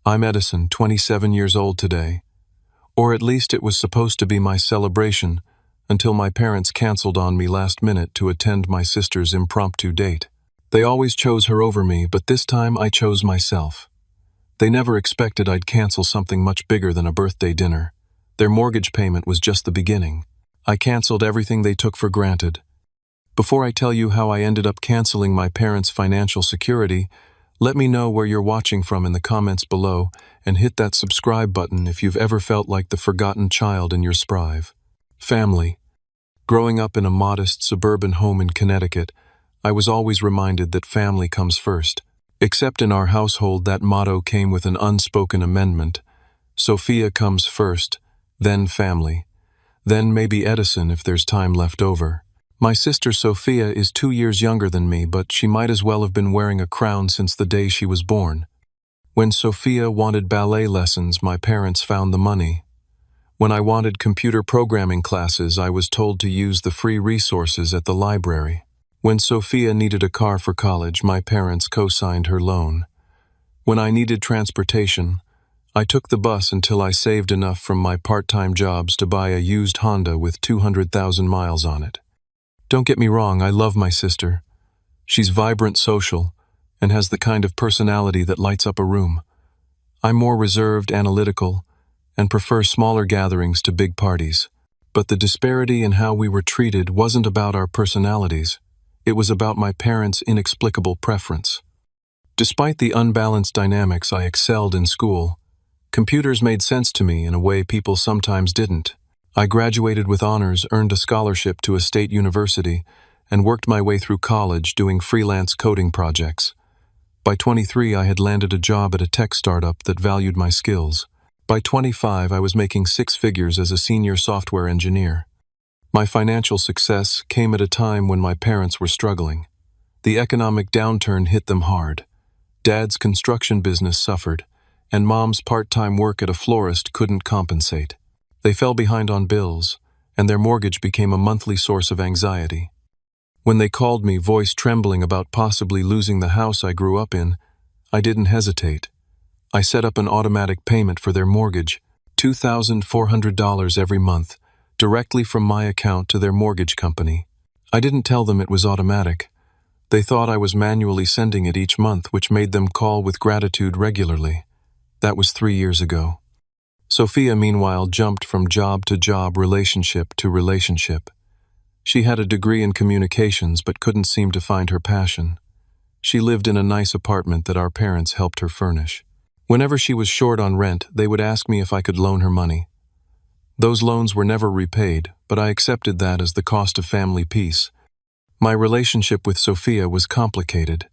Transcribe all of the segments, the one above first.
I'm Edison, 27 years old today. Or at least it was supposed to be my celebration until my parents canceled on me last minute to attend my sister's impromptu date. They always chose her over me, but this time I chose myself. They never expected I'd cancel something much bigger than a birthday dinner. Their mortgage payment was just the beginning. I canceled everything they took for granted. Before I tell you how I ended up canceling my parents' financial security, let me know where you're watching from in the comments below and hit that subscribe button if you've ever felt like the forgotten child in your sprive. Family. Growing up in a modest suburban home in Connecticut, I was always reminded that family comes first. Except in our household, that motto came with an unspoken amendment. Sophia comes first, then family. Then maybe Edison if there's time left over. My sister Sophia is 2 years younger than me, but she might as well have been wearing a crown since the day she was born. When Sophia wanted ballet lessons, my parents found the money. When I wanted computer programming classes, I was told to use the free resources at the library. When Sophia needed a car for college, my parents co-signed her loan. When I needed transportation, I took the bus until I saved enough from my part-time jobs to buy a used Honda with 200,000 miles on it. Don't get me wrong, I love my sister. She's vibrant, social, and has the kind of personality that lights up a room. I'm more reserved, analytical, and prefer smaller gatherings to big parties. But the disparity in how we were treated wasn't about our personalities. It was about my parents' inexplicable preference. Despite the unbalanced dynamics, I excelled in school. Computers made sense to me in a way people sometimes didn't. I graduated with honors, earned a scholarship to a state university, and worked my way through college doing freelance coding projects. By 23, I had landed a job at a tech startup that valued my skills. By 25, I was making 6 figures as a senior software engineer. My financial success came at a time when my parents were struggling. The economic downturn hit them hard. Dad's construction business suffered, and Mom's part-time work at a florist couldn't compensate. They fell behind on bills, and their mortgage became a monthly source of anxiety. When they called me, voice trembling about possibly losing the house I grew up in, I didn't hesitate. I set up an automatic payment for their mortgage, $2,400 every month, directly from my account to their mortgage company. I didn't tell them it was automatic. They thought I was manually sending it each month, which made them call with gratitude regularly. That was 3 years ago. Sophia, meanwhile, jumped from job to job, relationship to relationship. She had a degree in communications but couldn't seem to find her passion. She lived in a nice apartment that our parents helped her furnish. Whenever she was short on rent, they would ask me if I could loan her money. Those loans were never repaid, but I accepted that as the cost of family peace. My relationship with Sophia was complicated.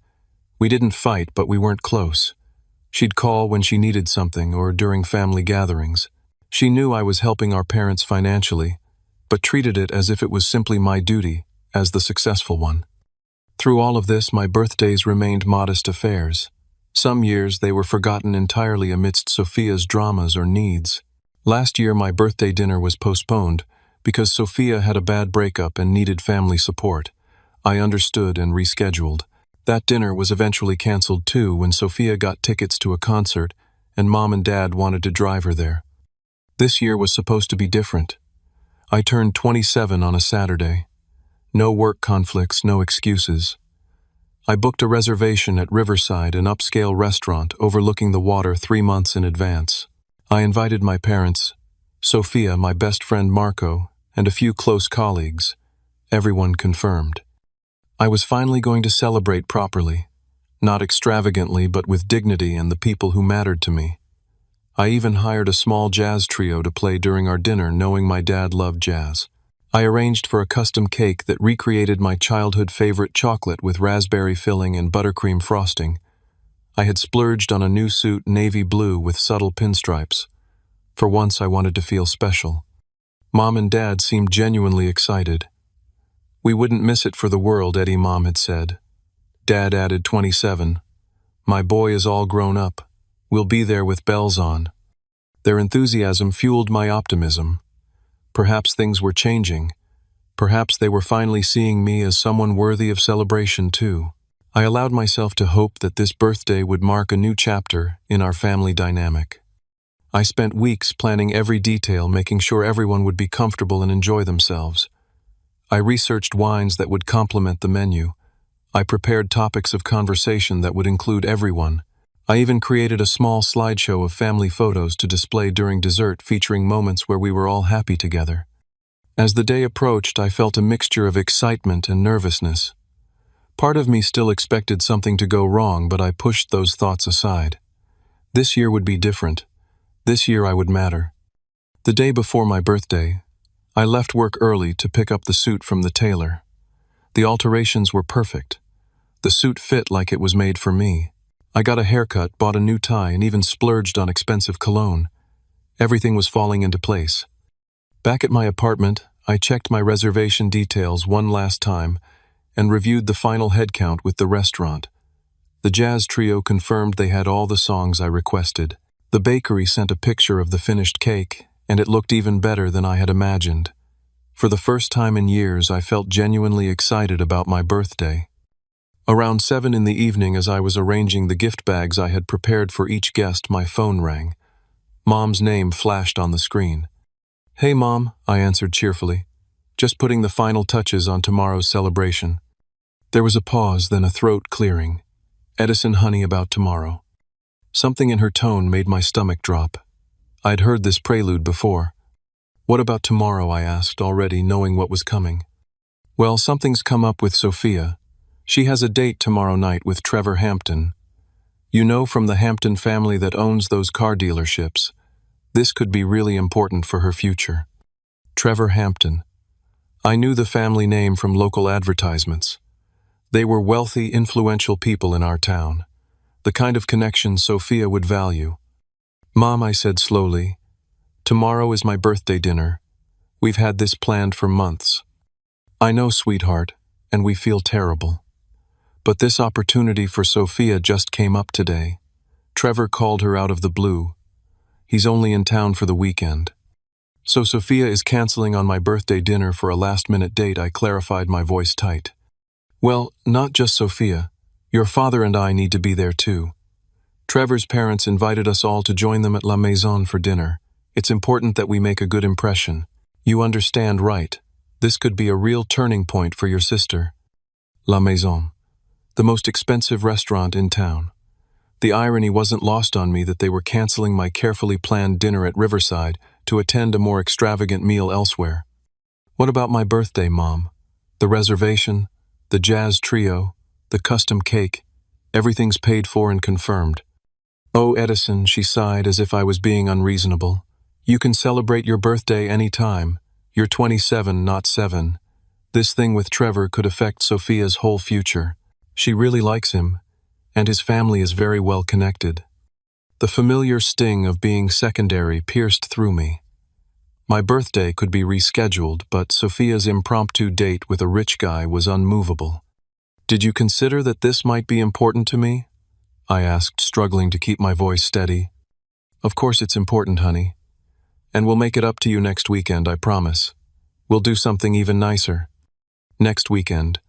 We didn't fight, but we weren't close. She'd call when she needed something or during family gatherings. She knew I was helping our parents financially, but treated it as if it was simply my duty, as the successful one. Through all of this, my birthdays remained modest affairs. Some years they were forgotten entirely amidst Sophia's dramas or needs. Last year my birthday dinner was postponed because Sophia had a bad breakup and needed family support. I understood and rescheduled. That dinner was eventually canceled too when Sophia got tickets to a concert and Mom and Dad wanted to drive her there. This year was supposed to be different. I turned 27 on a Saturday. No work conflicts, no excuses. I booked a reservation at Riverside, an upscale restaurant overlooking the water 3 months in advance. I invited my parents, Sophia, my best friend Marco, and a few close colleagues. Everyone confirmed. I was finally going to celebrate properly, not extravagantly but with dignity and the people who mattered to me. I even hired a small jazz trio to play during our dinner, knowing my dad loved jazz. I arranged for a custom cake that recreated my childhood favorite chocolate with raspberry filling and buttercream frosting. I had splurged on a new suit, navy blue with subtle pinstripes. For once I wanted to feel special. Mom and Dad seemed genuinely excited. "We wouldn't miss it for the world," Eddie Mom had said. Dad added, 27. "My boy is all grown up. We'll be there with bells on." Their enthusiasm fueled my optimism. Perhaps things were changing. Perhaps they were finally seeing me as someone worthy of celebration too. I allowed myself to hope that this birthday would mark a new chapter in our family dynamic. I spent weeks planning every detail, making sure everyone would be comfortable and enjoy themselves. I researched wines that would complement the menu. I prepared topics of conversation that would include everyone. I even created a small slideshow of family photos to display during dessert, featuring moments where we were all happy together. As the day approached, I felt a mixture of excitement and nervousness. Part of me still expected something to go wrong, but I pushed those thoughts aside. This year would be different. This year I would matter. The day before my birthday, I left work early to pick up the suit from the tailor. The alterations were perfect. The suit fit like it was made for me. I got a haircut, bought a new tie, and even splurged on expensive cologne. Everything was falling into place. Back at my apartment, I checked my reservation details one last time and reviewed the final head count with the restaurant. The jazz trio confirmed they had all the songs I requested. The bakery sent a picture of the finished cake, and it looked even better than I had imagined. For the first time in years, I felt genuinely excited about my birthday. Around 7 in the evening, as I was arranging the gift bags I had prepared for each guest, my phone rang. Mom's name flashed on the screen. "Hey, Mom," I answered cheerfully. "Just putting the final touches on tomorrow's celebration." There was a pause, then a throat clearing. "Edison, honey, about tomorrow." Something in her tone made my stomach drop. I'd heard this prelude before. "What about tomorrow?" I asked, already knowing what was coming. "Well, something's come up with Sophia. She has a date tomorrow night with Trevor Hampton. You know, from the Hampton family that owns those car dealerships. This could be really important for her future." Trevor Hampton. I knew the family name from local advertisements. They were wealthy, influential people in our town. The kind of connection Sophia would value. "Mom," I said slowly, "tomorrow is my birthday dinner. We've had this planned for months." "I know, sweetheart, and we feel terrible. But this opportunity for Sophia just came up today. Trevor called her out of the blue. He's only in town for the weekend. So Sophia is canceling on my birthday dinner for a last-minute date," I clarified, my voice tight. "Well, not just Sophia. Your father and I need to be there too. Trevor's parents invited us all to join them at La Maison for dinner. It's important that we make a good impression. You understand, right? This could be a real turning point for your sister." La Maison, the most expensive restaurant in town. The irony wasn't lost on me that they were canceling my carefully planned dinner at Riverside to attend a more extravagant meal elsewhere. "What about my birthday, Mom? The reservation, the jazz trio, the custom cake, everything's paid for and confirmed." "Oh, Edison," she sighed as if I was being unreasonable. "You can celebrate your birthday any time. You're 27, not 7. This thing with Trevor could affect Sophia's whole future. She really likes him, and his family is very well connected." The familiar sting of being secondary pierced through me. My birthday could be rescheduled, but Sophia's impromptu date with a rich guy was unmovable. "Did you consider that this might be important to me?" I asked, struggling to keep my voice steady. "Of course it's important, honey. And we'll make it up to you next weekend, I promise. We'll do something even nicer." Next weekend,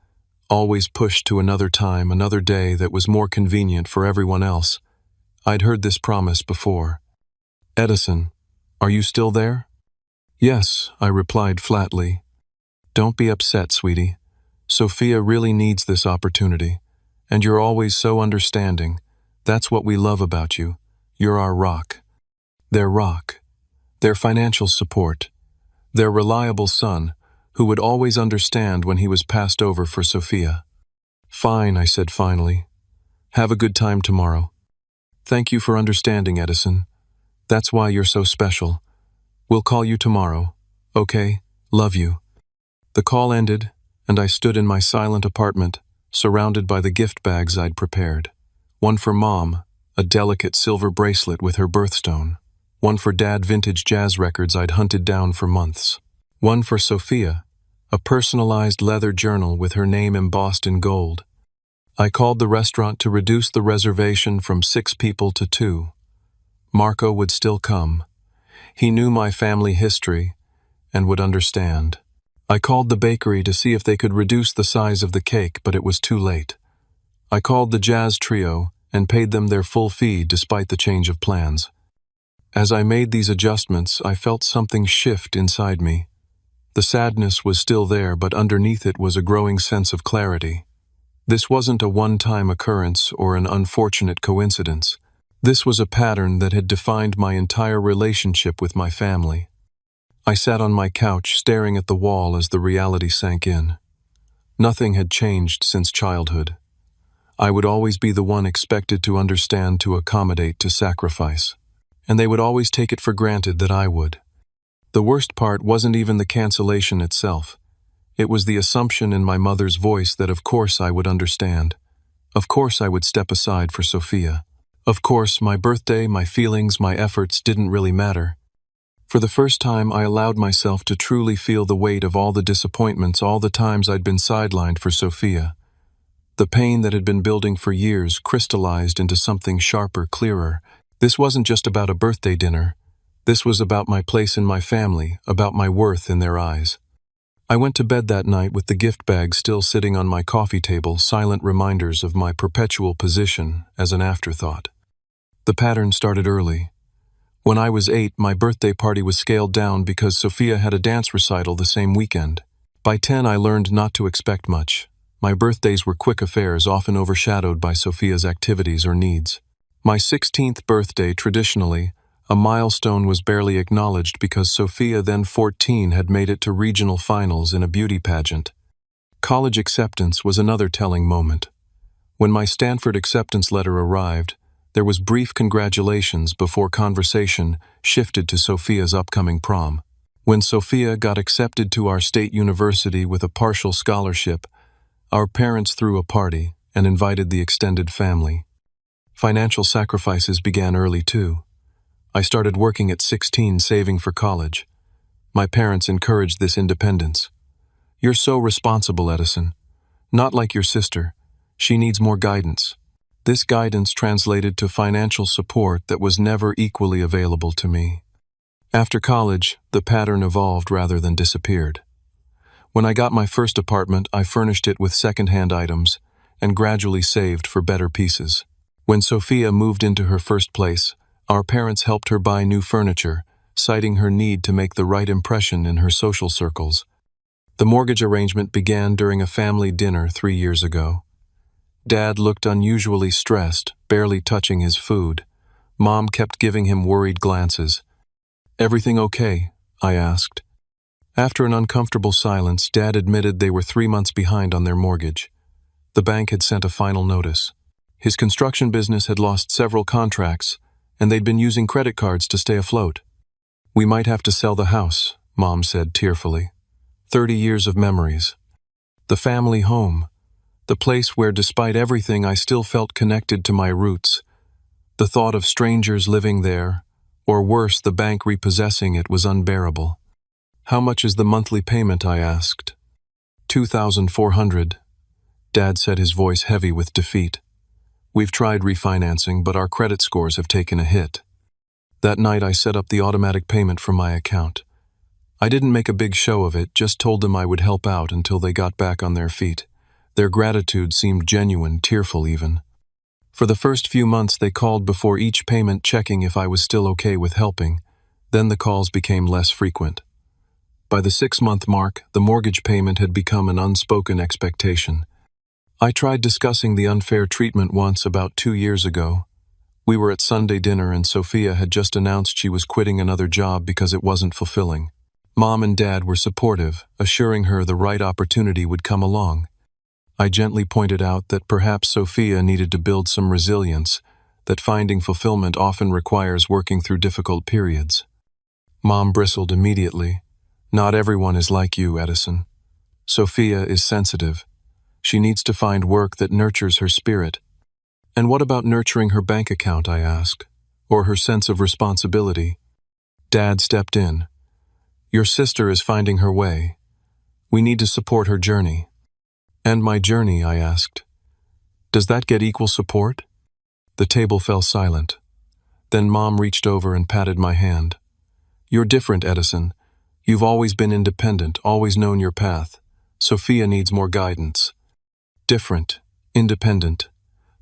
always pushed to another time, another day that was more convenient for everyone else. I'd heard this promise before. "Edison, are you still there?" "Yes," I replied flatly. "Don't be upset, sweetie. Sophia really needs this opportunity, and you're always so understanding. That's what we love about you. You're our rock." Their rock. Their financial support. Their reliable son, who would always understand when he was passed over for Sophia. "Fine," I said finally. "Have a good time tomorrow." "Thank you for understanding, Edison. That's why you're so special. We'll call you tomorrow. Okay? Love you." The call ended, and I stood in my silent apartment, surrounded by the gift bags I'd prepared. One for Mom, a delicate silver bracelet with her birthstone. One for Dad, vintage jazz records I'd hunted down for months. One for Sophia, a personalized leather journal with her name embossed in gold. I called the restaurant to reduce the reservation from 6 people to 2. Marco would still come. He knew my family history and would understand. I called the bakery to see if they could reduce the size of the cake, but it was too late. I called the jazz trio and paid them their full fee despite the change of plans. As I made these adjustments, I felt something shift inside me. The sadness was still there, but underneath it was a growing sense of clarity. This wasn't a one-time occurrence or an unfortunate coincidence. This was a pattern that had defined my entire relationship with my family. I sat on my couch, staring at the wall as the reality sank in. Nothing had changed since childhood. I would always be the one expected to understand, to accommodate, to sacrifice. And they would always take it for granted that I would. The worst part wasn't even the cancellation itself. It was the assumption in my mother's voice that of course I would understand. Of course I would step aside for Sophia. Of course my birthday, my feelings, my efforts didn't really matter. For the first time, I allowed myself to truly feel the weight of all the disappointments, all the times I'd been sidelined for Sophia. The pain that had been building for years crystallized into something sharper, clearer. This wasn't just about a birthday dinner. This was about my place in my family, about my worth in their eyes. I went to bed that night with the gift bag still sitting on my coffee table, silent reminders of my perpetual position as an afterthought. The pattern started early. When I was 8, my birthday party was scaled down because Sophia had a dance recital the same weekend. By 10, I learned not to expect much. My birthdays were quick affairs, often overshadowed by Sophia's activities or needs. My 16th birthday, traditionally, a milestone, was barely acknowledged because Sophia, then 14, had made it to regional finals in a beauty pageant. College acceptance was another telling moment. When my Stanford acceptance letter arrived, there was brief congratulations before conversation shifted to Sophia's upcoming prom. When Sophia got accepted to our state university with a partial scholarship, our parents threw a party and invited the extended family. Financial sacrifices began early too. I started working at 16, saving for college. My parents encouraged this independence. "You're so responsible, Edison. Not like your sister. She needs more guidance." This guidance translated to financial support that was never equally available to me. After college, the pattern evolved rather than disappeared. When I got my first apartment, I furnished it with second-hand items and gradually saved for better pieces. When Sophia moved into her first place, our parents helped her buy new furniture, citing her need to make the right impression in her social circles. The mortgage arrangement began during a family dinner 3 years ago. Dad looked unusually stressed, barely touching his food. Mom kept giving him worried glances. "Everything okay?" I asked. After an uncomfortable silence, Dad admitted they were 3 months behind on their mortgage. The bank had sent a final notice. His construction business had lost several contracts, and they'd been using credit cards to stay afloat. "We might have to sell the house," Mom said tearfully. 30 years of memories. The family home. The place where, despite everything, I still felt connected to my roots. The thought of strangers living there, or worse, the bank repossessing it, was unbearable. "How much is the monthly payment?" I asked. $2,400. Dad said, his voice heavy with defeat. "We've tried refinancing, but our credit scores have taken a hit." That night I set up the automatic payment from my account. I didn't make a big show of it, just told them I would help out until they got back on their feet. Their gratitude seemed genuine, tearful even. For the first few months they called before each payment, checking if I was still okay with helping. Then the calls became less frequent. By the 6-month mark, the mortgage payment had become an unspoken expectation. I tried discussing the unfair treatment once, about 2 years ago. We were at Sunday dinner and Sophia had just announced she was quitting another job because it wasn't fulfilling. Mom and Dad were supportive, assuring her the right opportunity would come along. I gently pointed out that perhaps Sophia needed to build some resilience, that finding fulfillment often requires working through difficult periods. Mom bristled immediately. "Not everyone is like you, Edison. Sophia is sensitive. She needs to find work that nurtures her spirit." "And what about nurturing her bank account?" I asked. "Or her sense of responsibility?" Dad stepped in. "Your sister is finding her way. We need to support her journey." "And my journey?" I asked. "Does that get equal support?" The table fell silent. Then Mom reached over and patted my hand. "You're different, Edison. You've always been independent, always known your path. Sophia needs more guidance." Different, independent.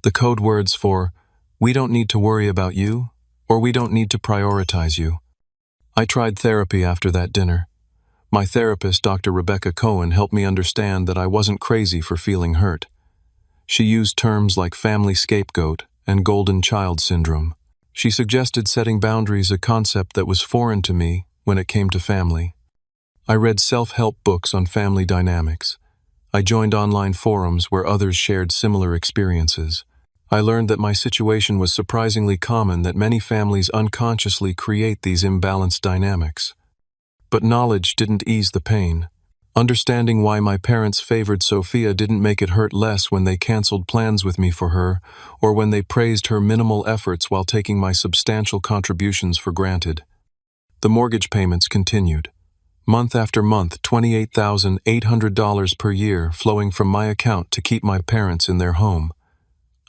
The code words for, "We don't need to worry about you," or "We don't need to prioritize you." I tried therapy after that dinner. My therapist, Dr. Rebecca Cohen, helped me understand that I wasn't crazy for feeling hurt. She used terms like family scapegoat and golden child syndrome. She suggested setting boundaries, a concept that was foreign to me when it came to family. I read self-help books on family dynamics. I joined online forums where others shared similar experiences. I learned that my situation was surprisingly common, that many families unconsciously create these imbalanced dynamics. But knowledge didn't ease the pain. Understanding why my parents favored Sophia didn't make it hurt less when they canceled plans with me for her, or when they praised her minimal efforts while taking my substantial contributions for granted. The mortgage payments continued. Month after month, $28,800 per year flowing from my account to keep my parents in their home.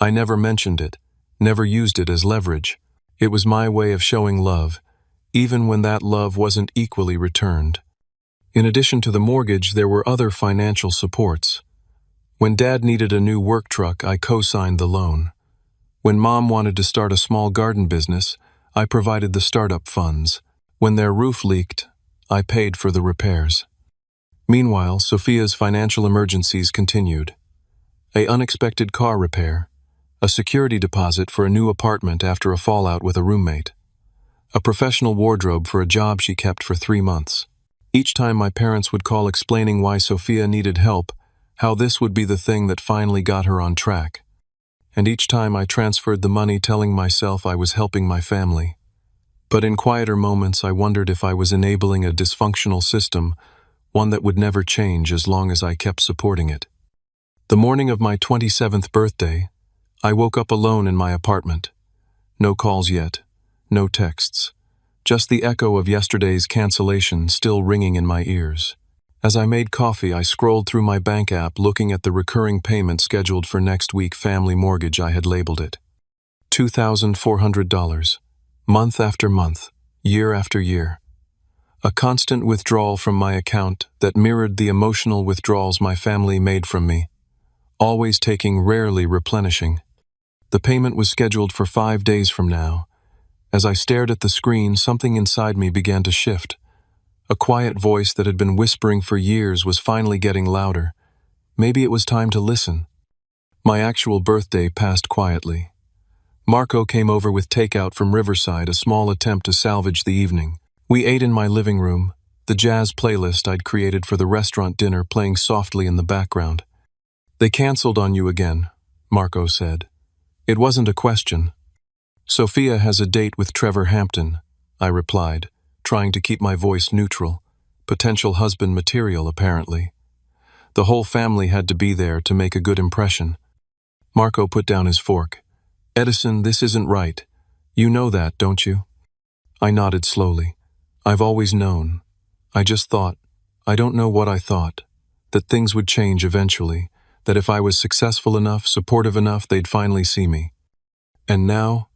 I never mentioned it, never used it as leverage. It was my way of showing love, even when that love wasn't equally returned. In addition to the mortgage, there were other financial supports. When Dad needed a new work truck, I co-signed the loan. When Mom wanted to start a small garden business, I provided the startup funds. When their roof leaked, I paid for the repairs. Meanwhile, Sophia's financial emergencies continued. An unexpected car repair, a security deposit for a new apartment after a fallout with a roommate, a professional wardrobe for a job she kept for 3 months. Each time my parents would call explaining why Sophia needed help, how this would be the thing that finally got her on track. And each time I transferred the money, telling myself I was helping my family. But in quieter moments, I wondered if I was enabling a dysfunctional system, one that would never change as long as I kept supporting it. The morning of my 27th birthday, I woke up alone in my apartment. No calls yet, no texts, just the echo of yesterday's cancellation still ringing in my ears. As I made coffee, I scrolled through my bank app, looking at the recurring payment scheduled for next week. Family mortgage, I had labeled it. $2,400, month after month, year after year. A constant withdrawal from my account that mirrored the emotional withdrawals my family made from me, always taking, rarely replenishing. The payment was scheduled for 5 days from now. As I stared at the screen, something inside me began to shift. A quiet voice that had been whispering for years was finally getting louder. Maybe it was time to listen. My actual birthday passed quietly. Marco came over with takeout from Riverside, a small attempt to salvage the evening. We ate in my living room, the jazz playlist I'd created for the restaurant dinner playing softly in the background. "They canceled on you again," Marco said. It wasn't a question. "Sophia has a date with Trevor Hampton," I replied, trying to keep my voice neutral. Potential husband material, apparently. The whole family had to be there to make a good impression. Marco put down his fork. "Edison, this isn't right. You know that, don't you?" I nodded slowly. "I've always known. I just thought, I don't know what I thought, that things would change eventually, that if I was successful enough, supportive enough, they'd finally see me. And now?"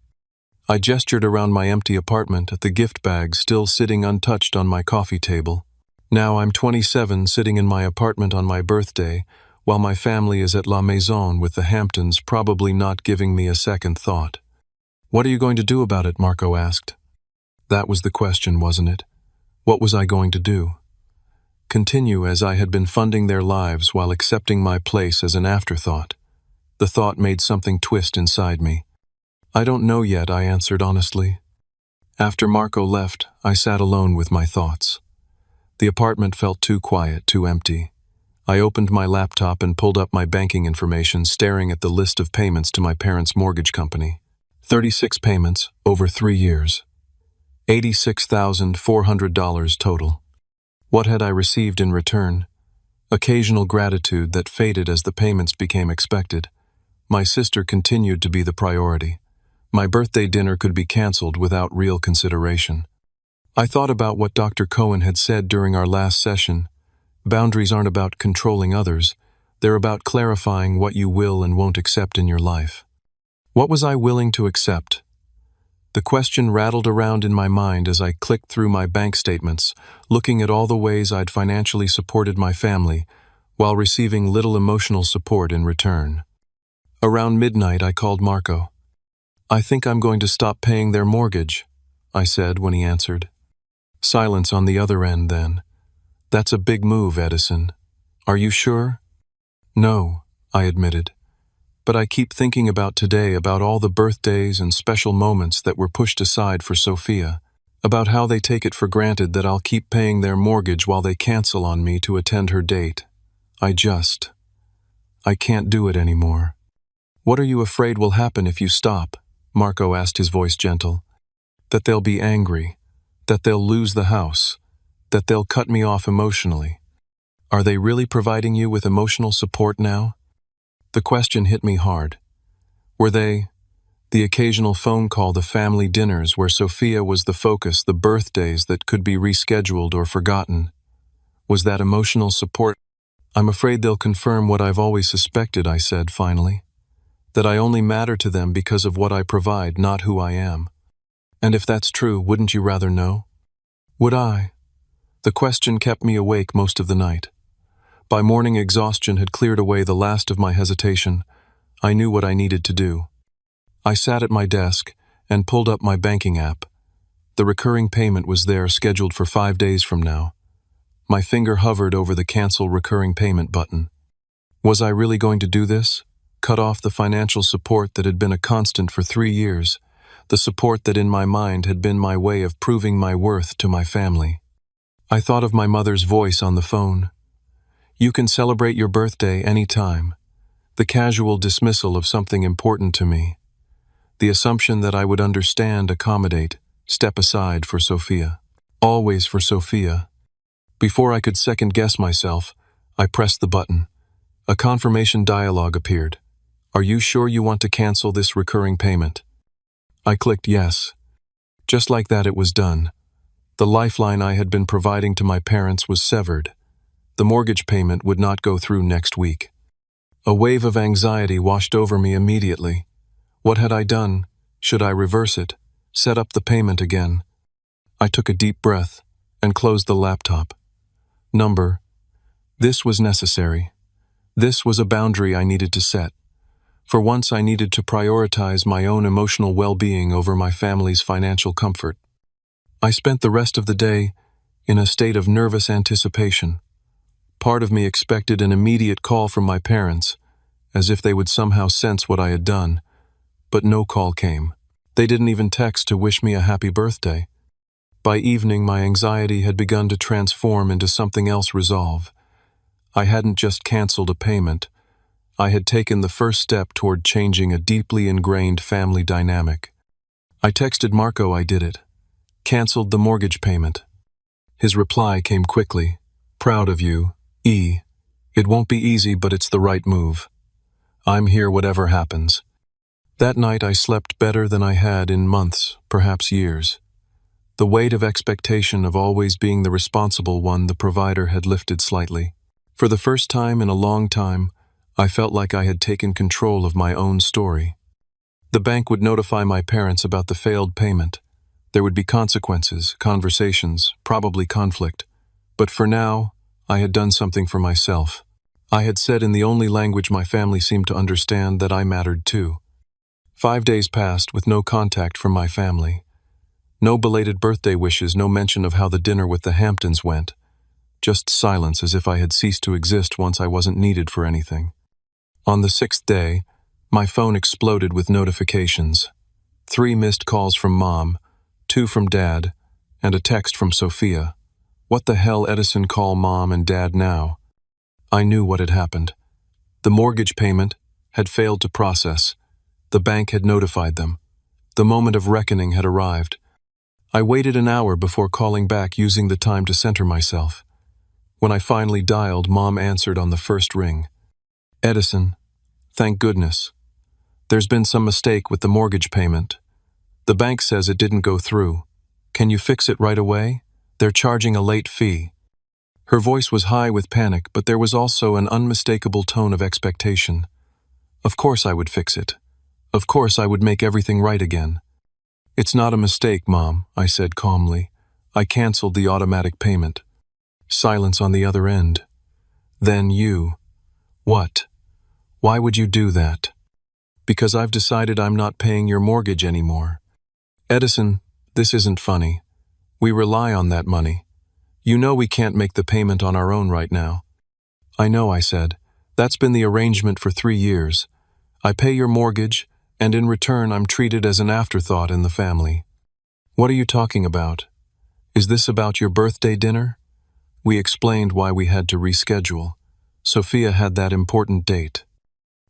I gestured around my empty apartment at the gift bag still sitting untouched on my coffee table. Now I'm 27, sitting in my apartment on my birthday, while my family is at La Maison with the Hamptons, probably not giving me a second thought. "What are you going to do about it?" Marco asked. That was the question, wasn't it? What was I going to do? Continue as I had been funding their lives while accepting my place as an afterthought? The thought made something twist inside me. "I don't know yet," I answered honestly. After Marco left, I sat alone with my thoughts. The apartment felt too quiet, too empty. I opened my laptop and pulled up my banking information, staring at the list of payments to my parents' mortgage company. 36 payments over 3 years. $86,400 total. What had I received in return? Occasional gratitude that faded as the payments became expected. My sister continued to be the priority. My birthday dinner could be canceled without real consideration. I thought about what Dr. Cohen had said during our last session. Boundaries aren't about controlling others. They're about clarifying what you will and won't accept in your life. What was I willing to accept? The question rattled around in my mind as I clicked through my bank statements, looking at all the ways I'd financially supported my family while receiving little emotional support in return. Around midnight, I called Marco. "I think I'm going to stop paying their mortgage," I said when he answered. Silence on the other end then. "That's a big move, Edison. Are you sure?" "No," I admitted. "But I keep thinking about today, about all the birthdays and special moments that were pushed aside for Sophia, about how they take it for granted that I'll keep paying their mortgage while they cancel on me to attend her date. I can't do it anymore." "What are you afraid will happen if you stop?" Marco asked, his voice gentle. "That they'll be angry, that they'll lose the house, that they'll cut me off emotionally. Are they really providing you with emotional support now?" The question hit me hard. Were they? The occasional phone call, the family dinners where Sophia was the focus, the birthdays that could be rescheduled or forgotten. Was that emotional support? "I'm afraid they'll confirm what I've always suspected," I said finally. "That I only matter to them because of what I provide, not who I am. And if that's true, wouldn't you rather know?" Would I? The question kept me awake most of the night. By morning, exhaustion had cleared away the last of my hesitation. I knew what I needed to do. I sat at my desk and pulled up my banking app. The recurring payment was there, scheduled for 5 days from now. My finger hovered over the cancel recurring payment button. Was I really going to do this? Cut off the financial support that had been a constant for 3 years, the support that in my mind had been my way of proving my worth to my family. I thought of my mother's voice on the phone. "You can celebrate your birthday any time." The casual dismissal of something important to me. The assumption that I would understand, accommodate, step aside for Sophia. Always for Sophia. Before I could second-guess myself, I pressed the button. A confirmation dialogue appeared. "Are you sure you want to cancel this recurring payment?" I clicked yes. Just like that, it was done. The lifeline I had been providing to my parents was severed. The mortgage payment would not go through next week. A wave of anxiety washed over me immediately. What had I done? Should I reverse it? Set up the payment again? I took a deep breath and closed the laptop. This was necessary. This was a boundary I needed to set. For once, I needed to prioritize my own emotional well-being over my family's financial comfort. I spent the rest of the day in a state of nervous anticipation. Part of me expected an immediate call from my parents, as if they would somehow sense what I had done, but no call came. They didn't even text to wish me a happy birthday. By evening, my anxiety had begun to transform into something else: resolve. I hadn't just canceled a payment. I had taken the first step toward changing a deeply ingrained family dynamic. I texted Marco I did it. Canceled the mortgage payment. His reply came quickly. "Proud of you, E. It won't be easy, but it's the right move. I'm here whatever happens." That night I slept better than I had in months, perhaps years. The weight of expectation of always being the responsible one, the provider, had lifted slightly. For the first time in a long time, I felt like I had taken control of my own story. The bank would notify my parents about the failed payment. There would be consequences, conversations, probably conflict. But for now, I had done something for myself. I had said in the only language my family seemed to understand that I mattered too. 5 days passed with no contact from my family. No belated birthday wishes, no mention of how the dinner with the Hamptons went. Just silence, as if I had ceased to exist once I wasn't needed for anything. On the 6th day, my phone exploded with notifications. 3 missed calls from Mom, 2 from Dad, and a text from Sophia. What the hell, Edison? Call Mom and Dad now. I knew what had happened. The mortgage payment had failed to process. The bank had notified them. The moment of reckoning had arrived. I waited an hour before calling back, using the time to center myself. When I finally dialed, Mom answered on the first ring. "Edison, thank goodness. There's been some mistake with the mortgage payment. The bank says it didn't go through. Can you fix it right away? They're charging a late fee." Her voice was high with panic, but there was also an unmistakable tone of expectation. Of course I would fix it. Of course I would make everything right again. "It's not a mistake, Mom," I said calmly. "I canceled the automatic payment." Silence on the other end. Then you. "What? Why would you do that?" Because I've decided I'm not paying your mortgage anymore. Edison, this isn't funny. We rely on that money. You know we can't make the payment on our own right now. I know, I said. That's been the arrangement for 3 years. I pay your mortgage, and in return I'm treated as an afterthought in the family. What are you talking about? Is this about your birthday dinner? We explained why we had to reschedule. Sophia had that important date.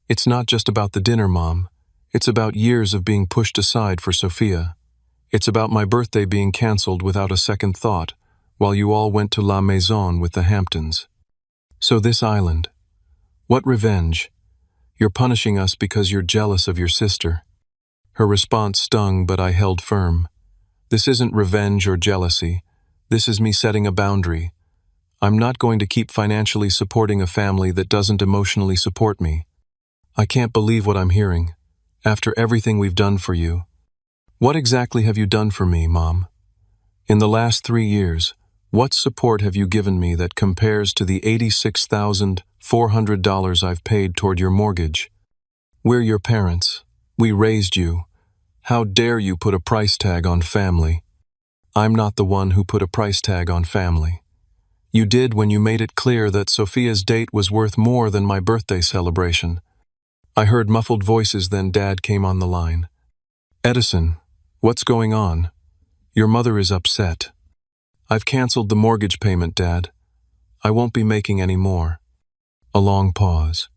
It's not just about the dinner, Mom. It's about years of being pushed aside for Sophia. It's about my birthday being canceled without a second thought, while you all went to La Maison with the Hamptons. So this island. What revenge? You're punishing us because you're jealous of your sister. Her response stung, but I held firm. This isn't revenge or jealousy. This is me setting a boundary. I'm not going to keep financially supporting a family that doesn't emotionally support me. I can't believe what I'm hearing. After everything we've done for you. What exactly have you done for me, Mom? In the last 3 years, what support have you given me that compares to the $86,400 I've paid toward your mortgage? We're your parents. We raised you. How dare you put a price tag on family? I'm not the one who put a price tag on family. You did when you made it clear that Sophia's date was worth more than my birthday celebration. I heard muffled voices, then Dad came on the line. Edison, what's going on? Your mother is upset. I've canceled the mortgage payment, Dad. I won't be making any more. A long pause.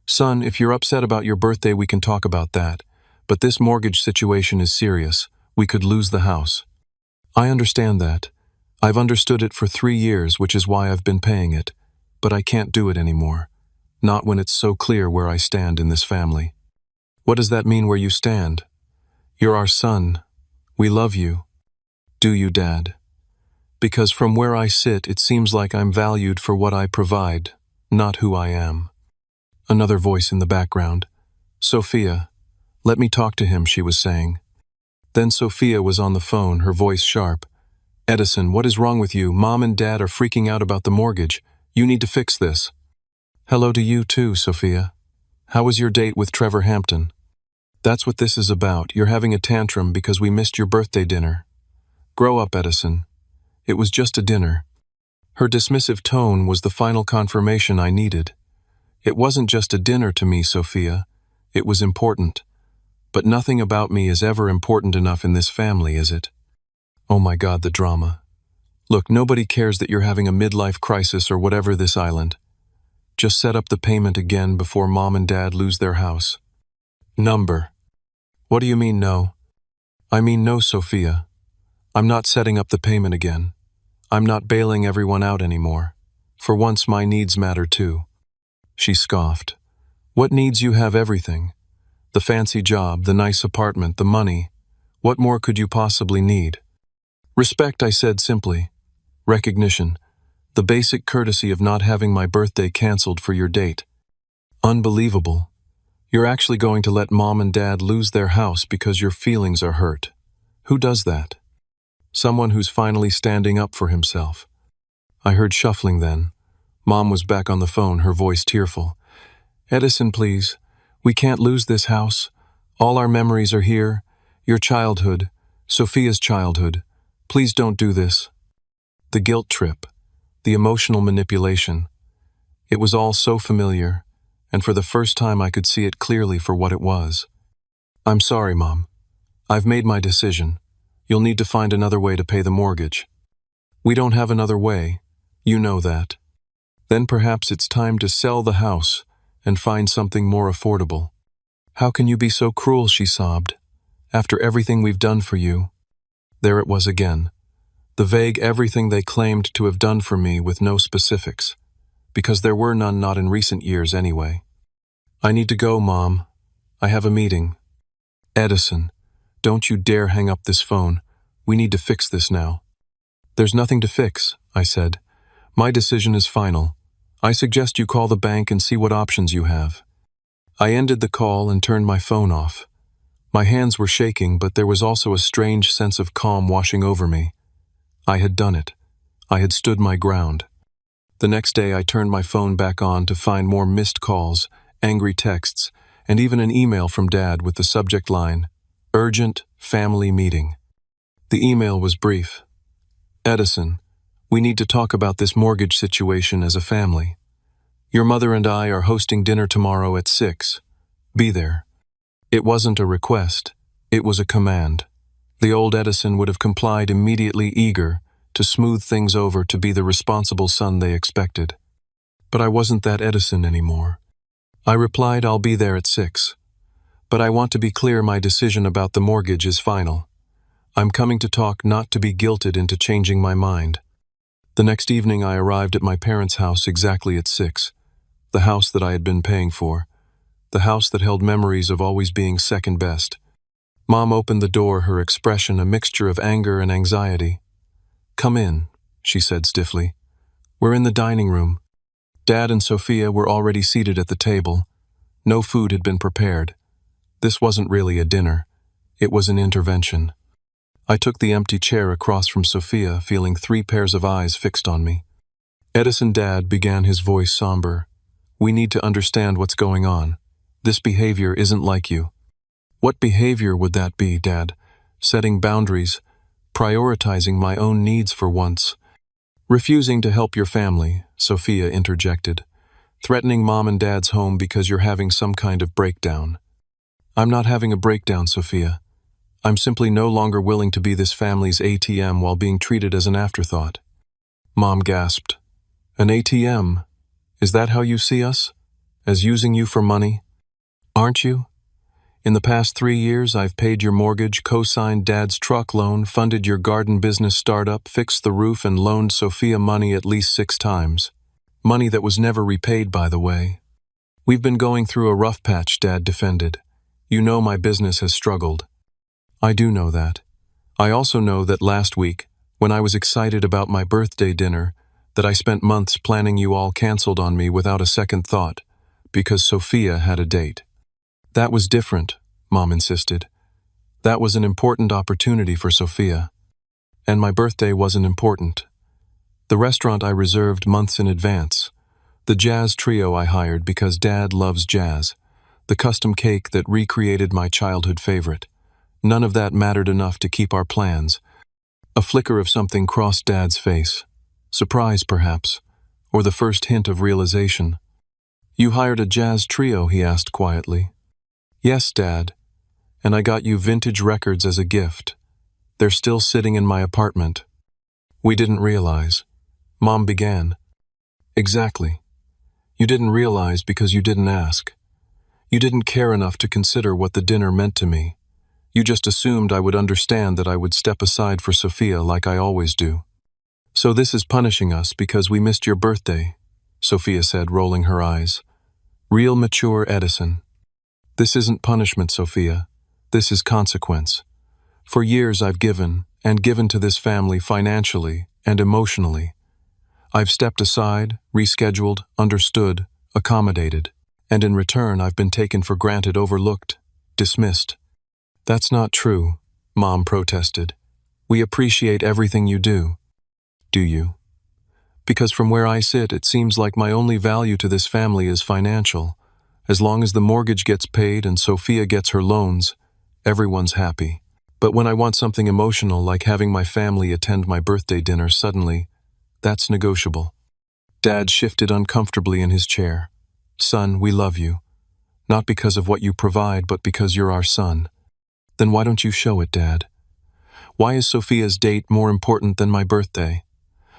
Son, if you're upset about your birthday, we can talk about that. But this mortgage situation is serious. We could lose the house. I understand that. I've understood it for 3 years, which is why I've been paying it. But I can't do it anymore. Not when it's so clear where I stand in this family. What does that mean, where you stand? You're our son. We love you. Do you, Dad? Because from where I sit, it seems like I'm valued for what I provide, not who I am. Another voice in the background. Sophia, let me talk to him, she was saying. Then Sophia was on the phone, her voice sharp. Edison, what is wrong with you? Mom and Dad are freaking out about the mortgage. You need to fix this. Hello to you too, Sophia. How was your date with Trevor Hampton? That's what this is about. You're having a tantrum because we missed your birthday dinner. Grow up, Edison. It was just a dinner. Her dismissive tone was the final confirmation I needed. It wasn't just a dinner to me, Sophia. It was important. But nothing about me is ever important enough in this family, is it? Oh my God, the drama. Look, nobody cares that you're having a midlife crisis or whatever this island. Just set up the payment again before Mom and Dad lose their house. Number. What do you mean no? I mean no, Sophia. I'm not setting up the payment again. I'm not bailing everyone out anymore. For once, my needs matter too. She scoffed. What needs? You have everything. The fancy job, the nice apartment, the money. What more could you possibly need? Respect, I said simply. Recognition. The basic courtesy of not having my birthday canceled for your date. Unbelievable. You're actually going to let Mom and Dad lose their house because your feelings are hurt. Who does that? Someone who's finally standing up for himself. I heard shuffling then. Mom was back on the phone, her voice tearful. Edison, please. We can't lose this house. All our memories are here. Your childhood. Sophia's childhood. Please don't do this. The guilt trip. The emotional manipulation. It was all so familiar, and for the first time I could see it clearly for what it was. I'm sorry, Mom. I've made my decision. You'll need to find another way to pay the mortgage. We don't have another way. You know that. Then perhaps it's time to sell the house and find something more affordable. How can you be so cruel, she sobbed. After everything we've done for you. There it was again. The vague everything they claimed to have done for me with no specifics. Because there were none, not in recent years anyway. I need to go, Mom. I have a meeting. Edison, don't you dare hang up this phone. We need to fix this now. There's nothing to fix, I said. My decision is final. I suggest you call the bank and see what options you have. I ended the call and turned my phone off. My hands were shaking, but there was also a strange sense of calm washing over me. I had done it. I had stood my ground. The next day I turned my phone back on to find more missed calls, angry texts, and even an email from Dad with the subject line, "Urgent Family Meeting." The email was brief. "Edison, we need to talk about this mortgage situation as a family. Your mother and I are hosting dinner tomorrow at 6. Be there." It wasn't a request, it was a command. The old Edison would have complied immediately, eager to smooth things over, to be the responsible son they expected. But I wasn't that Edison anymore. I replied, "I'll be there at 6. But I want to be clear, my decision about the mortgage is final. I'm coming to talk, not to be guilted into changing my mind." The next evening I arrived at my parents' house exactly at 6. The house that I had been paying for. The house that held memories of always being second best. Mom opened the door, her expression a mixture of anger and anxiety. "Come in," she said stiffly. "We're in the dining room." Dad and Sophia were already seated at the table. No food had been prepared. This wasn't really a dinner. It was an intervention. I took the empty chair across from Sophia, feeling 3 pairs of eyes fixed on me. "Edison," Dad began, his voice somber. "We need to understand what's going on. This behavior isn't like you." "What behavior would that be, Dad?" "Setting boundaries, prioritizing my own needs for once." "Refusing to help your family," Sophia interjected. "Threatening Mom and Dad's home because you're having some kind of breakdown." "I'm not having a breakdown, Sophia. I'm simply no longer willing to be this family's ATM while being treated as an afterthought." Mom gasped. "An ATM? Is that how you see us? As using you for money? Aren't you? In the past 3 years, I've paid your mortgage, co-signed Dad's truck loan, funded your garden business startup, fixed the roof, and loaned Sophia money at least 6 times. Money that was never repaid, by the way. We've been going through a rough patch," Dad defended. "You know my business has struggled." "I do know that. I also know that last week, when I was excited about my birthday dinner, that I spent months planning, you all canceled on me without a second thought, because Sophia had a date." "That was different," Mom insisted. "That was an important opportunity for Sophia. And my birthday wasn't important. The restaurant I reserved months in advance. The jazz trio I hired because Dad loves jazz. The custom cake that recreated my childhood favorite. None of that mattered enough to keep our plans." A flicker of something crossed Dad's face. Surprise, perhaps, or the first hint of realization. "You hired a jazz trio?" he asked quietly. "Yes, Dad. And I got you vintage records as a gift. They're still sitting in my apartment." "We didn't realize," Mom began. "Exactly. You didn't realize because you didn't ask. You didn't care enough to consider what the dinner meant to me. You just assumed I would understand, that I would step aside for Sophia like I always do. So this is punishing us because we missed your birthday," Sophia said, rolling her eyes. Real mature Edison. "This isn't punishment, Sophia. This is consequence. For years I've given, and given to this family financially and emotionally. I've stepped aside, rescheduled, understood, accommodated. And in return I've been taken for granted, overlooked, dismissed." "That's not true," Mom protested. "We appreciate everything you do." "Do you? Because from where I sit, it seems like my only value to this family is financial. As long as the mortgage gets paid and Sophia gets her loans, everyone's happy. But when I want something emotional, like having my family attend my birthday dinner, suddenly, that's negotiable." Dad shifted uncomfortably in his chair. "Son, we love you. Not because of what you provide, but because you're our son." "Then why don't you show it, Dad? Why is Sophia's date more important than my birthday?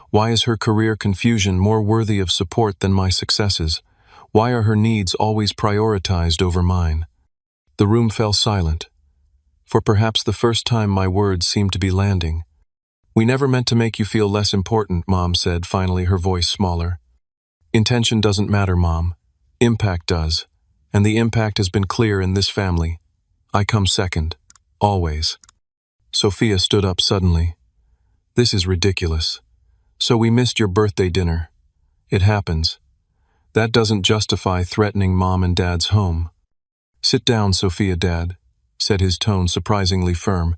Why is her career confusion more worthy of support than my successes? Why are her needs always prioritized over mine?" The room fell silent. For perhaps the first time, my words seemed to be landing. "We never meant to make you feel less important," Mom said, finally, her voice smaller. "Intention doesn't matter, Mom. Impact does. And the impact has been clear in this family. I come second. Always." Sophia stood up suddenly. "This is ridiculous. So we missed your birthday dinner. It happens. That doesn't justify threatening Mom and Dad's home." "Sit down, Sophia," Dad said, his tone surprisingly firm.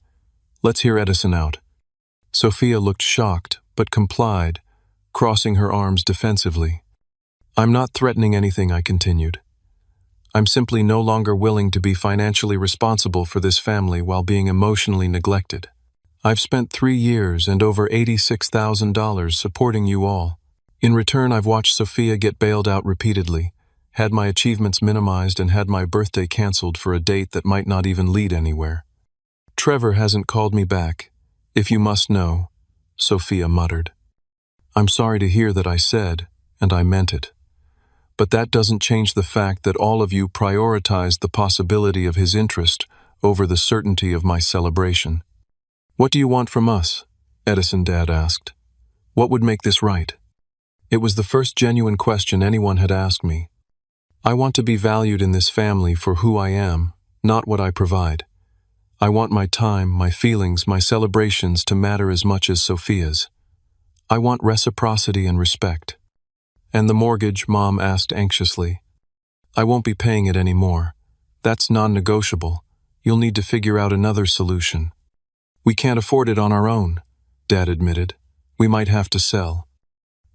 "Let's hear Edison out." Sophia looked shocked, but complied, crossing her arms defensively. "I'm not threatening anything," I continued. I'm simply no longer willing to be financially responsible for this family while being emotionally neglected. I've spent 3 years and over $86,000 supporting you all. In return, I've watched Sophia get bailed out repeatedly, had my achievements minimized, and had my birthday canceled for a date that might not even lead anywhere. Trevor hasn't called me back, if you must know, Sophia muttered. I'm sorry to hear that I said, and I meant it. But that doesn't change the fact that all of you prioritized the possibility of his interest over the certainty of my celebration. What do you want from us? Edison Dad asked. What would make this right? It was the first genuine question anyone had asked me. I want to be valued in this family for who I am, not what I provide. I want my time, my feelings, my celebrations to matter as much as Sophia's. I want reciprocity and respect. And the mortgage, Mom asked anxiously. I won't be paying it anymore. That's non-negotiable. You'll need to figure out another solution. We can't afford it on our own, Dad admitted. We might have to sell.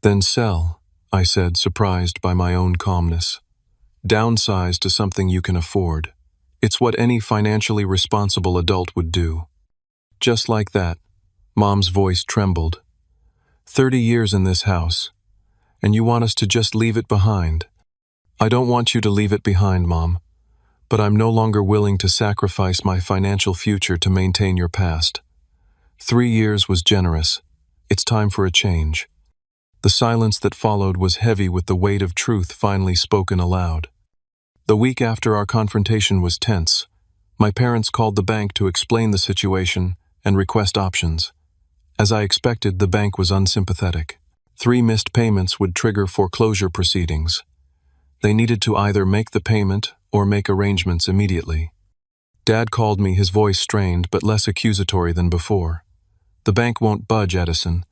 Then sell, I said, surprised by my own calmness. Downsize to something you can afford. It's what any financially responsible adult would do. Just like that, Mom's voice trembled. 30 years in this house, and you want us to just leave it behind. I don't want you to leave it behind, Mom, but I'm no longer willing to sacrifice my financial future to maintain your past. 3 years was generous. It's time for a change. The silence that followed was heavy with the weight of truth finally spoken aloud. The week after our confrontation was tense. My parents called the bank to explain the situation and request options. As I expected, the bank was unsympathetic. 3 missed payments would trigger foreclosure proceedings. They needed to either make the payment or make arrangements immediately. Dad called me, his voice strained but less accusatory than before. The bank won't budge, Edison.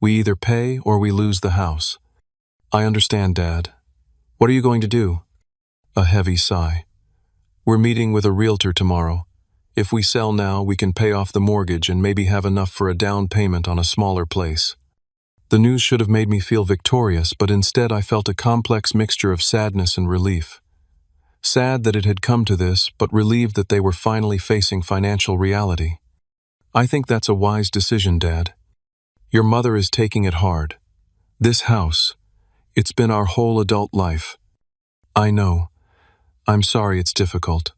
We either pay or we lose the house. I understand, Dad. What are you going to do? A heavy sigh. We're meeting with a realtor tomorrow. If we sell now, we can pay off the mortgage and maybe have enough for a down payment on a smaller place. The news should have made me feel victorious, but instead I felt a complex mixture of sadness and relief. Sad that it had come to this, but relieved that they were finally facing financial reality. I think that's a wise decision, Dad. Your mother is taking it hard. This house, it's been our whole adult life. I know. I'm sorry it's difficult.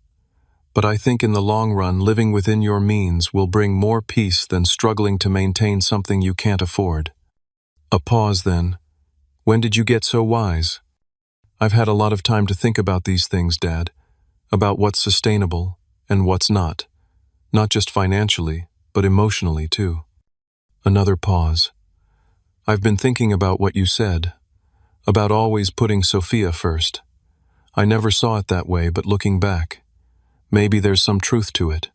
But I think in the long run, living within your means will bring more peace than struggling to maintain something you can't afford. A pause then. When did you get so wise? I've had a lot of time to think about these things, Dad. About what's sustainable and what's not. Not just financially, but emotionally too. Another pause. I've been thinking about what you said. About always putting Sophia first. I never saw it that way, but looking back, maybe there's some truth to it.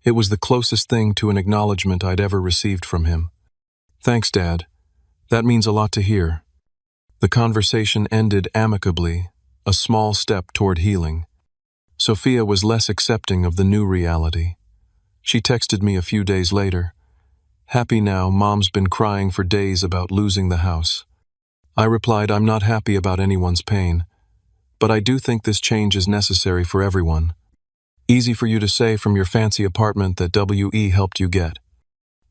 It was the closest thing to an acknowledgement I'd ever received from him. Thanks, Dad. That means a lot to hear. The conversation ended amicably, a small step toward healing. Sophia was less accepting of the new reality. She texted me a few days later. Happy now, Mom's been crying for days about losing the house. I replied, I'm not happy about anyone's pain. But I do think this change is necessary for everyone. Easy for you to say from your fancy apartment that W.E. helped you get.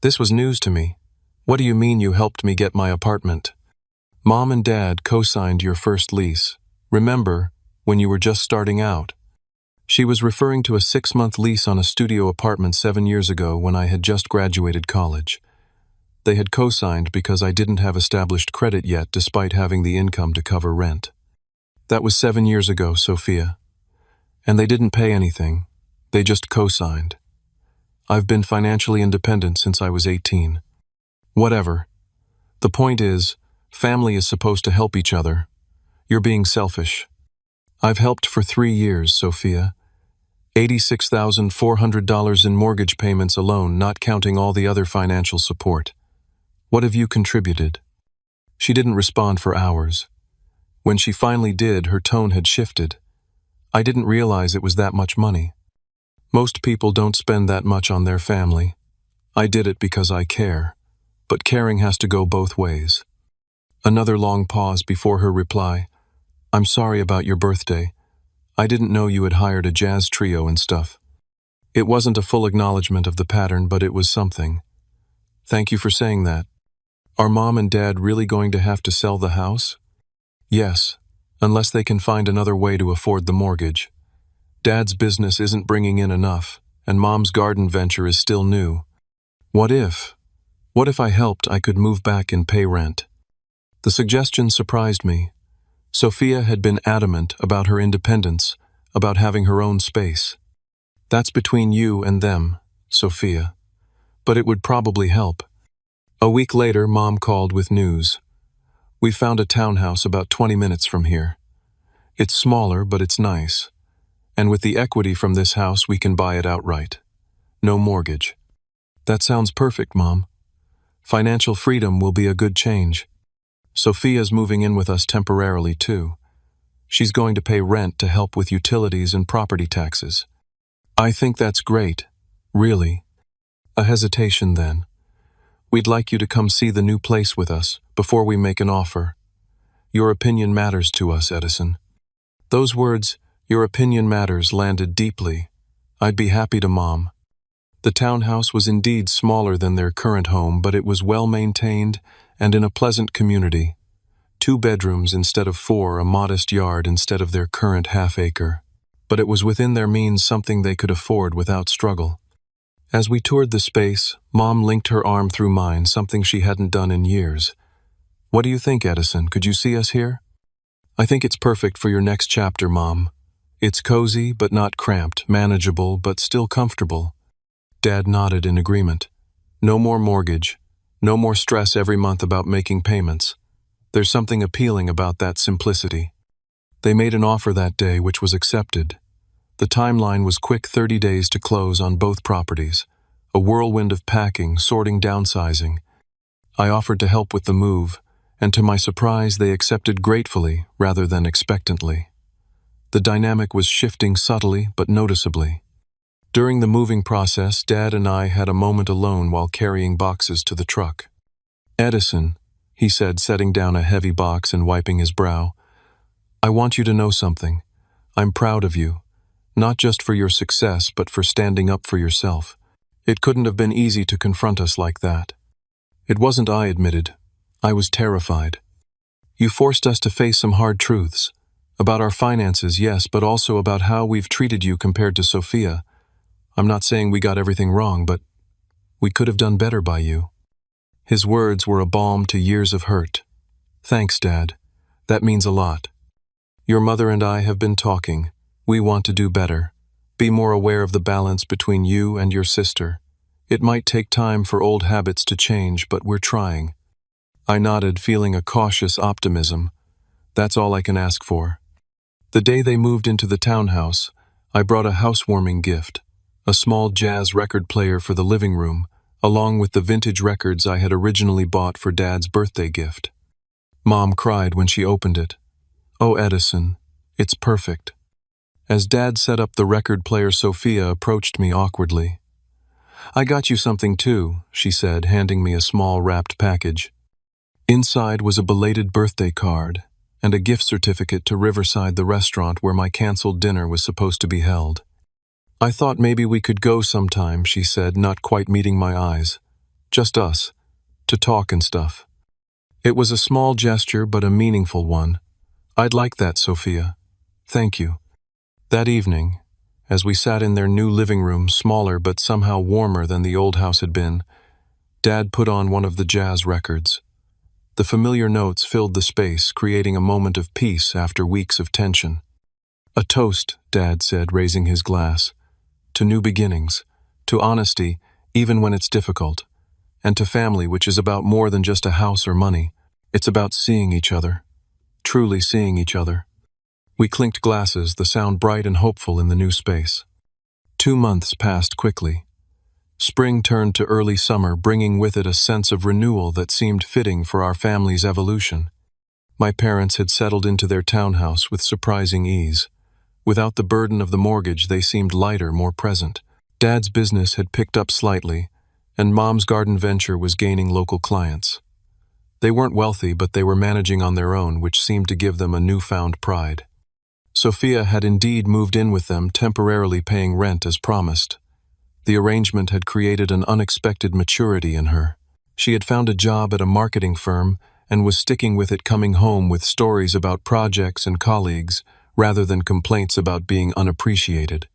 This was news to me. What do you mean you helped me get my apartment? Mom and Dad co-signed your first lease. Remember, when you were just starting out? She was referring to a 6-month lease on a studio apartment 7 years ago when I had just graduated college. They had co-signed because I didn't have established credit yet despite having the income to cover rent. That was 7 years ago, Sophia. And they didn't pay anything. They just co-signed. I've been financially independent since I was 18. Whatever. The point is, family is supposed to help each other. You're being selfish. I've helped for 3 years, Sophia. $86,400 in mortgage payments alone, not counting all the other financial support. What have you contributed? She didn't respond for hours. When she finally did, her tone had shifted. I didn't realize it was that much money. Most people don't spend that much on their family. I did it because I care. But caring has to go both ways. Another long pause before her reply. I'm sorry about your birthday. I didn't know you had hired a jazz trio and stuff. It wasn't a full acknowledgement of the pattern, but it was something. Thank you for saying that. Are Mom and Dad really going to have to sell the house? Yes, unless they can find another way to afford the mortgage. Dad's business isn't bringing in enough, and Mom's garden venture is still new. What if? What if I helped, I could move back and pay rent? The suggestion surprised me. Sophia had been adamant about her independence, about having her own space. That's between you and them, Sophia. But it would probably help. A week later, Mom called with news. We found a townhouse about 20 minutes from here. It's smaller, but it's nice. And with the equity from this house, we can buy it outright. No mortgage. That sounds perfect, Mom. Financial freedom will be a good change. Sophia's moving in with us temporarily, too. She's going to pay rent to help with utilities and property taxes. I think that's great. Really. A hesitation, then. We'd like you to come see the new place with us before we make an offer. Your opinion matters to us, Edison. Those words, your opinion matters, landed deeply. I'd be happy to, Mom. The townhouse was indeed smaller than their current home, but it was well maintained and in a pleasant community. 2 bedrooms instead of 4, a modest yard instead of their current half-acre. But it was within their means, something they could afford without struggle. As we toured the space, Mom linked her arm through mine, something she hadn't done in years. What do you think, Edison? Could you see us here? I think it's perfect for your next chapter, Mom. It's cozy but not cramped, manageable but still comfortable. Dad nodded in agreement. No more mortgage. No more stress every month about making payments. There's something appealing about that simplicity. They made an offer that day, which was accepted. The timeline was quick, 30 days to close on both properties. A whirlwind of packing, sorting, downsizing. I offered to help with the move, and to my surprise they accepted gratefully rather than expectantly. The dynamic was shifting subtly but noticeably. During the moving process, Dad and I had a moment alone while carrying boxes to the truck. Edison, he said, setting down a heavy box and wiping his brow, I want you to know something. I'm proud of you. Not just for your success, but for standing up for yourself. It couldn't have been easy to confront us like that. It wasn't, I admitted. I was terrified. You forced us to face some hard truths. About our finances, yes, but also about how we've treated you compared to Sophia. I'm not saying we got everything wrong, but we could have done better by you. His words were a balm to years of hurt. Thanks, Dad. That means a lot. Your mother and I have been talking. We want to do better. Be more aware of the balance between you and your sister. It might take time for old habits to change, but we're trying. I nodded, feeling a cautious optimism. That's all I can ask for. The day they moved into the townhouse, I brought a housewarming gift, a small jazz record player for the living room, along with the vintage records I had originally bought for Dad's birthday gift. Mom cried when she opened it. Oh, Edison, it's perfect. As Dad set up the record player, Sophia approached me awkwardly. I got you something too, she said, handing me a small wrapped package. Inside was a belated birthday card and a gift certificate to Riverside, the restaurant where my canceled dinner was supposed to be held. I thought maybe we could go sometime, she said, not quite meeting my eyes. Just us, to talk and stuff. It was a small gesture, but a meaningful one. I'd like that, Sophia. Thank you. That evening, as we sat in their new living room, smaller but somehow warmer than the old house had been, Dad put on one of the jazz records. The familiar notes filled the space, creating a moment of peace after weeks of tension. A toast, Dad said, raising his glass. To new beginnings, to honesty, even when it's difficult, and to family, which is about more than just a house or money. It's about seeing each other, truly seeing each other. We clinked glasses, the sound bright and hopeful in the new space. 2 months passed quickly. Spring turned to early summer, bringing with it a sense of renewal that seemed fitting for our family's evolution. My parents had settled into their townhouse with surprising ease. Without the burden of the mortgage, they seemed lighter, more present. Dad's business had picked up slightly, and Mom's garden venture was gaining local clients. They weren't wealthy, but they were managing on their own, which seemed to give them a newfound pride. Sophia had indeed moved in with them, temporarily paying rent as promised. The arrangement had created an unexpected maturity in her. She had found a job at a marketing firm and was sticking with it, coming home with stories about projects and colleagues rather than complaints about being unappreciated.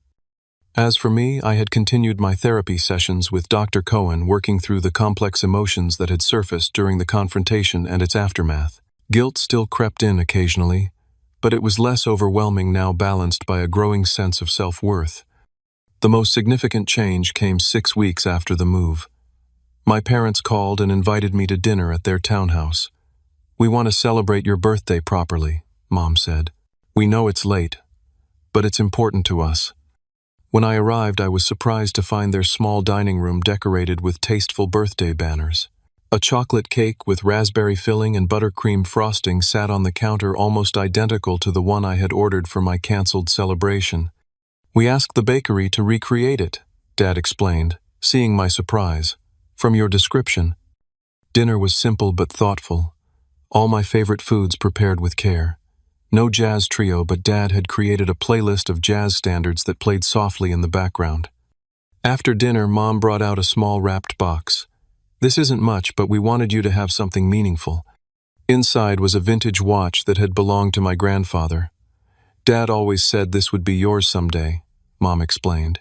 As for me, I had continued my therapy sessions with Dr. Cohen, working through the complex emotions that had surfaced during the confrontation and its aftermath. Guilt still crept in occasionally, but it was less overwhelming now, balanced by a growing sense of self-worth. The most significant change came 6 weeks after the move. My parents called and invited me to dinner at their townhouse. "We want to celebrate your birthday properly," Mom said. "We know it's late, but it's important to us." When I arrived, I was surprised to find their small dining room decorated with tasteful birthday banners. A chocolate cake with raspberry filling and buttercream frosting sat on the counter, almost identical to the one I had ordered for my canceled celebration. "We asked the bakery to recreate it," Dad explained, seeing my surprise. "From your description." Dinner was simple but thoughtful. All my favorite foods prepared with care. No jazz trio, but Dad had created a playlist of jazz standards that played softly in the background. After dinner, Mom brought out a small wrapped box. "This isn't much, but we wanted you to have something meaningful." Inside was a vintage watch that had belonged to my grandfather. "Dad always said this would be yours someday," Mom explained.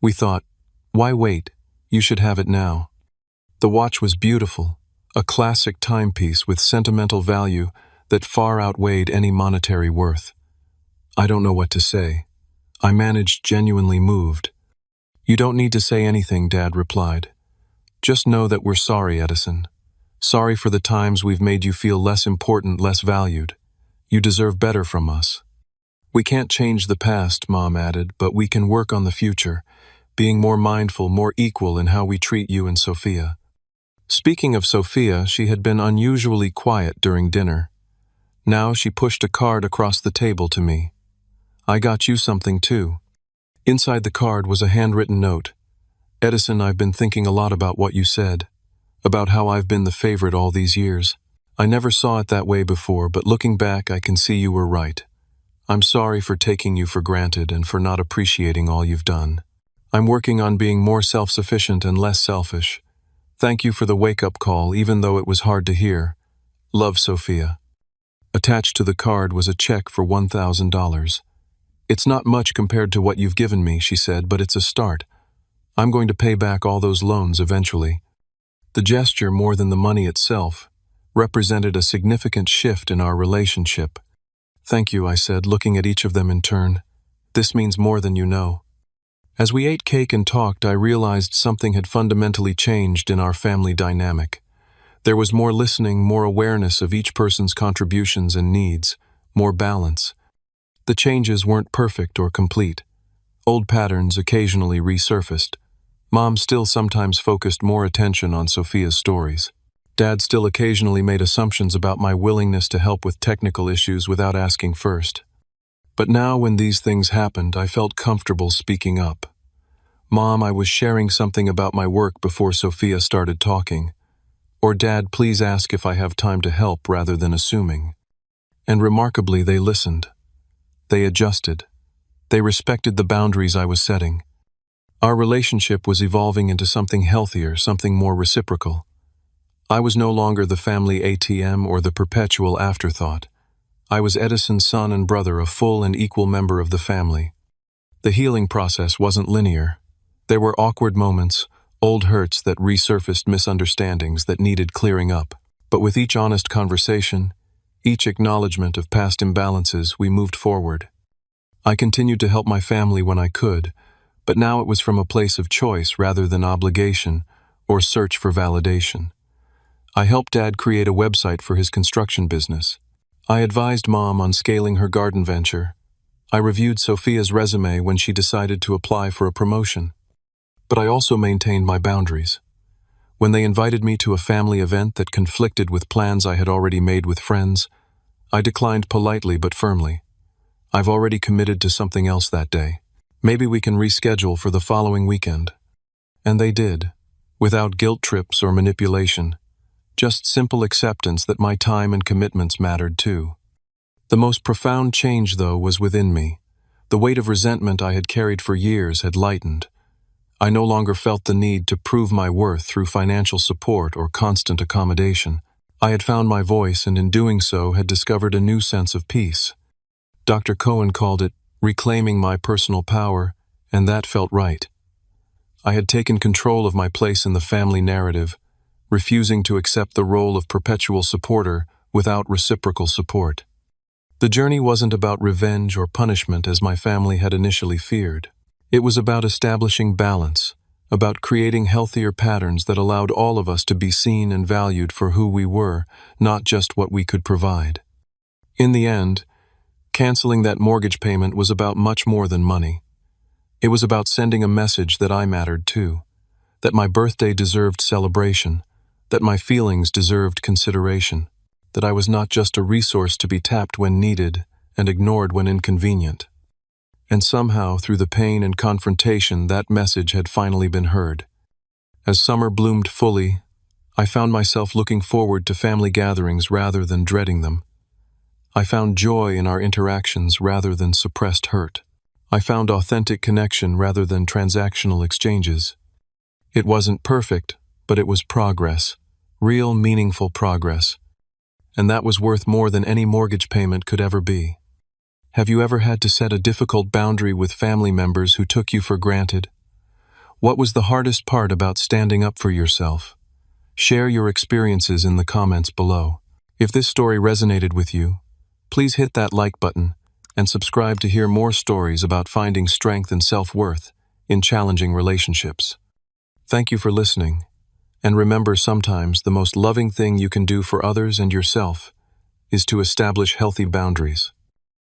We thought, "Why wait? You should have it now." The watch was beautiful, a classic timepiece with sentimental value that far outweighed any monetary worth. I don't know what to say. I managed, genuinely moved. "You don't need to say anything," Dad replied. "Just know that we're sorry, Edison. Sorry for the times we've made you feel less important, less valued. You deserve better from us." "We can't change the past," Mom added, "but we can work on the future, being more mindful, more equal in how we treat you and Sophia." Speaking of Sophia, she had been unusually quiet during dinner. Now she pushed a card across the table to me. "I got you something too." Inside the card was a handwritten note. "Edison, I've been thinking a lot about what you said, about how I've been the favorite all these years. I never saw it that way before, but looking back I can see you were right. I'm sorry for taking you for granted and for not appreciating all you've done. I'm working on being more self-sufficient and less selfish. Thank you for the wake-up call, even though it was hard to hear. Love, Sophia." Attached to the card was a check for $1,000. "It's not much compared to what you've given me," she said, "but it's a start. I'm going to pay back all those loans eventually." The gesture, more than the money itself, represented a significant shift in our relationship. "Thank you," I said, looking at each of them in turn. "This means more than you know." As we ate cake and talked, I realized something had fundamentally changed in our family dynamic. There was more listening, more awareness of each person's contributions and needs, more balance. The changes weren't perfect or complete. Old patterns occasionally resurfaced. Mom still sometimes focused more attention on Sophia's stories. Dad still occasionally made assumptions about my willingness to help with technical issues without asking first. But now, when these things happened, I felt comfortable speaking up. "Mom, I was sharing something about my work before Sophia started talking." Or, "Dad, please ask if I have time to help," rather than assuming. And remarkably, they listened. They adjusted. They respected the boundaries I was setting. Our relationship was evolving into something healthier, something more reciprocal. I was no longer the family ATM or the perpetual afterthought. I was Edison's son and brother, a full and equal member of the family. The healing process wasn't linear. There were awkward moments, old hurts that resurfaced, misunderstandings that needed clearing up. But with each honest conversation, each acknowledgement of past imbalances, we moved forward. I continued to help my family when I could, but now it was from a place of choice rather than obligation or search for validation. I helped Dad create a website for his construction business. I advised Mom on scaling her garden venture. I reviewed Sophia's resume when she decided to apply for a promotion. But I also maintained my boundaries. When they invited me to a family event that conflicted with plans I had already made with friends, I declined politely but firmly. "I've already committed to something else that day. Maybe we can reschedule for the following weekend." And they did, without guilt trips or manipulation. Just simple acceptance that my time and commitments mattered too. The most profound change, though, was within me. The weight of resentment I had carried for years had lightened. I no longer felt the need to prove my worth through financial support or constant accommodation. I had found my voice, and in doing so had discovered a new sense of peace. Dr. Cohen called it reclaiming my personal power, and that felt right. I had taken control of my place in the family narrative, refusing to accept the role of perpetual supporter without reciprocal support. The journey wasn't about revenge or punishment as my family had initially feared. It was about establishing balance, about creating healthier patterns that allowed all of us to be seen and valued for who we were, not just what we could provide. In the end, canceling that mortgage payment was about much more than money. It was about sending a message that I mattered too, that my birthday deserved celebration, that my feelings deserved consideration, that I was not just a resource to be tapped when needed and ignored when inconvenient. And somehow, through the pain and confrontation, that message had finally been heard. As summer bloomed fully, I found myself looking forward to family gatherings rather than dreading them. I found joy in our interactions rather than suppressed hurt. I found authentic connection rather than transactional exchanges. It wasn't perfect, but it was progress, real, meaningful progress. And that was worth more than any mortgage payment could ever be. Have you ever had to set a difficult boundary with family members who took you for granted? What was the hardest part about standing up for yourself? Share your experiences in the comments below. If this story resonated with you, please hit that like button and subscribe to hear more stories about finding strength and self-worth in challenging relationships. Thank you for listening, and remember, sometimes the most loving thing you can do for others and yourself is to establish healthy boundaries.